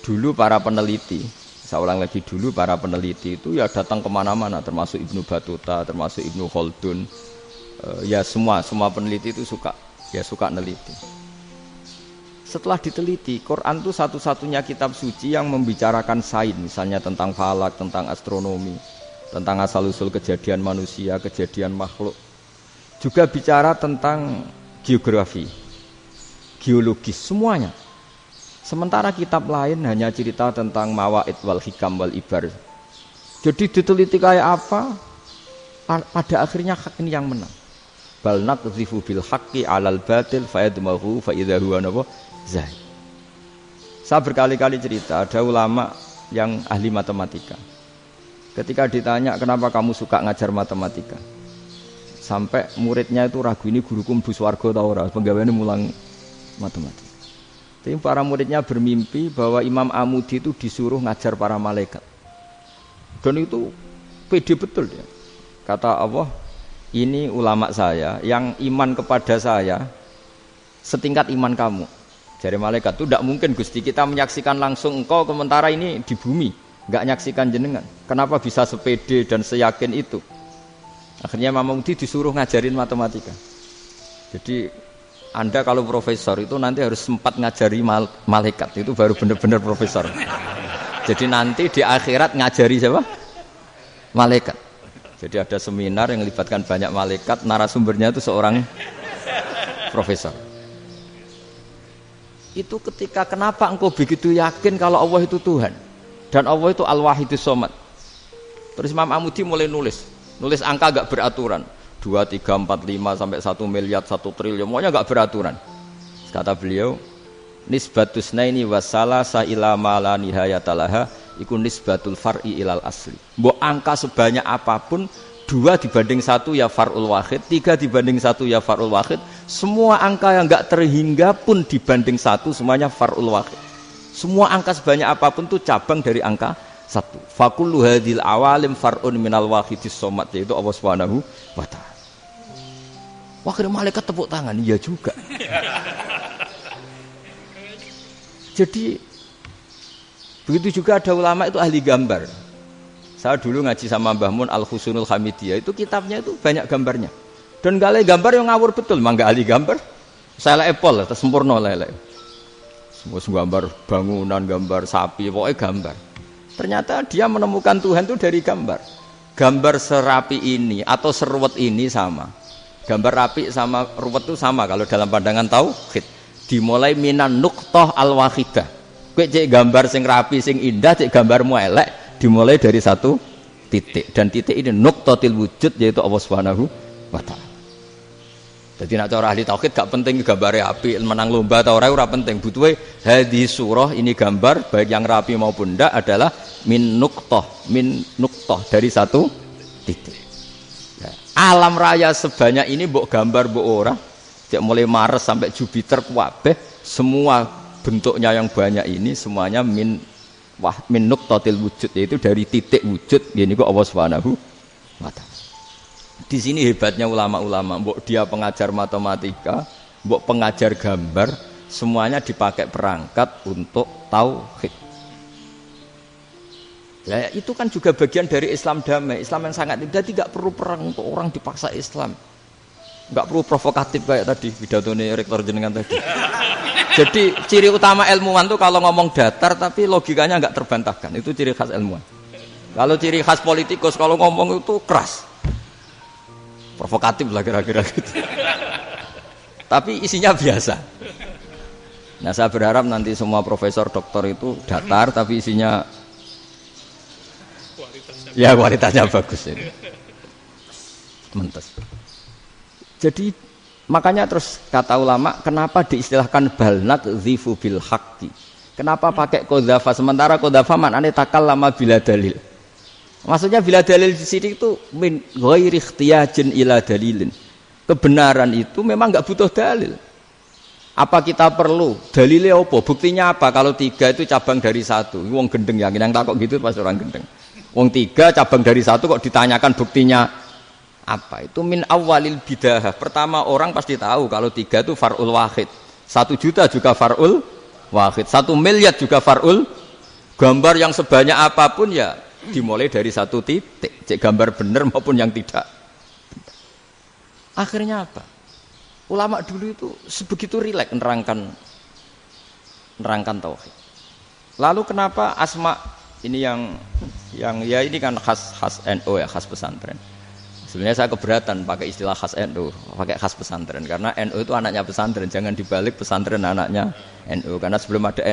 dulu para peneliti, saya ulang lagi, dulu para peneliti itu ya datang kemana-mana, termasuk Ibnu Battuta, termasuk Ibnu Khaldun, ya semua peneliti itu suka neliti. Setelah diteliti, Quran itu satu-satunya kitab suci yang membicarakan sains, misalnya tentang falak, tentang astronomi, tentang asal-usul kejadian manusia, kejadian makhluk. Juga bicara tentang geografi, geologis, semuanya. Sementara kitab lain hanya cerita tentang mawaid wal hikam wal ibar. Jadi diteliti kayak apa, pada akhirnya hak ini yang menang. Bal naqdhifu bil haqqi 'alal batil fayadmaghu fa idza huwa zahid. Saya berkali-kali cerita, ada ulama yang ahli matematika. Ketika ditanya kenapa kamu suka ngajar matematika, sampai muridnya itu ragu, ini guruku mlebu swarga ta ora, penggaweane mulang matematika. Tapi para muridnya bermimpi bahwa Imam Amudi itu disuruh ngajar para malaikat. Dan itu pede betul dia. Kata Allah, ini ulama saya yang iman kepada saya setingkat iman kamu. Jadi malaikat itu tidak mungkin Gusti kita menyaksikan langsung engkau sementara ini di bumi, enggak nyaksikan jenengan. Kenapa bisa sepede dan seyakin itu? Akhirnya Imam Amudi disuruh ngajarin matematika. Jadi Anda kalau profesor itu nanti harus sempat ngajari malaikat, itu baru benar-benar profesor. Jadi nanti di akhirat ngajari siapa? Malaikat. Jadi ada seminar yang melibatkan banyak malaikat, narasumbernya itu seorang profesor. Itu ketika kenapa engkau begitu yakin kalau Allah itu Tuhan dan Allah itu Al-Wahidus Shomad. Terus Imam Amudi mulai nulis angka gak beraturan. 2, 3, 4, 5 sampai 1 miliar, 1 triliun, semuanya enggak beraturan. Kata beliau, nisbatus naini wasalasa ila ma la nihayatalaha iku nisbatul far'i ilal asli. Mbok angka sebanyak apapun, 2 dibanding 1 ya far'ul wahid, 3 dibanding 1 ya far'ul wahid. Semua angka yang enggak terhingga pun dibanding 1 semuanya far'ul wahid. Semua angka sebanyak apapun itu cabang dari angka 1. Fakullu hadhil awalim far'un minal wahidis shomad, yaitu Allah Subhanahu wa ta'ala. Wakil malaikat tepuk tangan, iya juga. Jadi begitu juga ada ulama itu ahli gambar. Saya dulu ngaji sama Mbah Mun Al-Husunul Hamidiyah, itu kitabnya itu banyak gambarnya. Dan gale gambar yang ngawur betul, mangga ahli gambar. Saya lepol, sempurna lele. Semua gambar bangunan, gambar sapi, pokoknya gambar. Ternyata dia menemukan Tuhan itu dari gambar. Gambar serapi ini atau seruwet ini sama. Gambar rapi sama ruwet itu sama kalau dalam pandangan tauhid. Dimulai minan nuqtah al-wahidah. Kowe cek gambar sing rapi sing indah, cek gambarmu elek, dimulai dari 1 titik. Dan titik ini nuqtatil wujud, yaitu Allah Subhanahu wa ta'ala. Jadi nak cara ahli tauhid gak penting gambare apik, menang lomba atau ora penting. Butuhe hadis surah ini gambar baik yang rapi maupun ndak adalah min nuqtah dari 1 titik. Alam raya sebanyak ini mbok gambar mbok ora, cek mulai Mars sampai Jupiter kabeh semua bentuknya yang banyak ini semuanya min nuqtatil wujud, yaitu dari titik wujud, ini kok Allah Subhanahu wa ta'ala. Di sini hebatnya ulama-ulama, mbok dia pengajar matematika, mbok pengajar gambar, semuanya dipakai perangkat untuk tauhid. Ya, itu kan juga bagian dari Islam damai, Islam yang sangat tidak perlu perang untuk orang dipaksa Islam, nggak perlu provokatif kayak tadi pidatonya rektor jenengan tadi. Jadi ciri utama ilmuwan tuh kalau ngomong datar tapi logikanya nggak terbantahkan, itu ciri khas ilmuwan. Kalau ciri khas politikus kalau ngomong itu keras, provokatif lah kira-kira gitu. Tapi isinya biasa. Nah saya berharap nanti semua profesor doktor itu datar tapi isinya ya kualitasnya bagus ini. Mentes. Jadi makanya terus kata ulama, kenapa diistilahkan bal naqdhifu bil haqqi? Kenapa pakai qadzafa sementara qadzafa maknane takallama bila dalil? Maksudnya bila dalil di sini itu min ghairi ikhtiyajin ila dalilin. Kebenaran itu memang enggak butuh dalil. Apa kita perlu dalilnya apa? Buktinya apa? Kalau 3 itu cabang dari 1. Wong gendeng yang takok gitu pas orang gendeng. Wong 3 cabang dari 1 kok ditanyakan buktinya apa? Itu min awalil bidah. Pertama orang pasti tahu kalau 3 itu far'ul wahid. 1 juta juga far'ul wahid. 1 miliar juga far'ul gambar yang sebanyak apapun ya dimulai dari 1 titik. Cek gambar benar maupun yang tidak. Akhirnya apa? Ulama dulu itu sebegitu rileks nerangkan tauhid. Lalu kenapa asma ini yang ya ini kan khas NU ya, khas pesantren. Sebenarnya saya keberatan pakai istilah khas NU, pakai khas pesantren karena NU itu anaknya pesantren, jangan dibalik pesantren anaknya NU karena sebelum ada NU